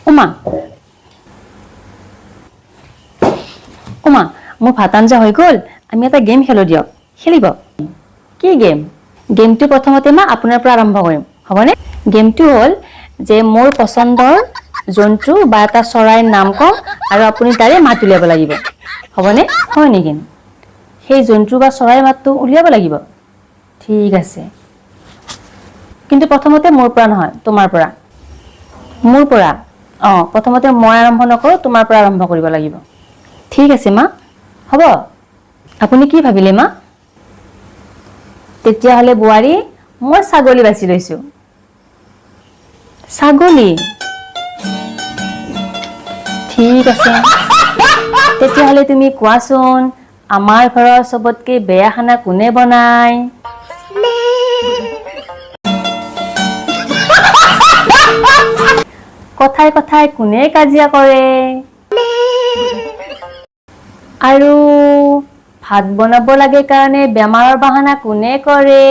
উমা উমা মোৰ ভাত আঞ্জা হৈ গ'ল, আমি এটা গেম খেলো দিয়ক। খেলিব? কি গেম? গেমটো প্ৰথমতে মা আপোনাৰ পৰা আৰম্ভ কৰিম, হ'বনে? গেমটো হ'ল যে মোৰ পচন্দৰ জন্তু বা এটা চৰাইৰ নাম কম আৰু আপুনি তাৰে মাত উলিয়াব লাগিব, হ'বনে? হয় নেকি? সেই জন্তু বা চৰাইৰ মাতটো উলিয়াব লাগিব। ঠিক আছে, কিন্তু প্ৰথমতে মোৰ পৰা নহয়, তোমাৰ পৰা। মোৰ পৰা? প্ৰথমতে মই আৰম্ভ নকৰোঁ, তোমাৰ পৰা আৰম্ভ কৰিব লাগিব। ঠিক আছে মা, হ'ব। আপুনি কি ভাবিলে মা? তেতিয়াহ'লে বোৱাৰী, মই ছাগলী বাছি লৈছোঁ। ছাগলী? ঠিক আছে, তেতিয়াহ'লে তুমি কোৱাচোন, আমাৰ ঘৰৰ চবতকে বেয়া খানা কোনে বনায়? কথাই কথাই কোনে কাজিয়া কৰে? আৰু ভাত বনাব লাগে কাৰণে বেমাৰৰ বাহানা কোনে কৰে?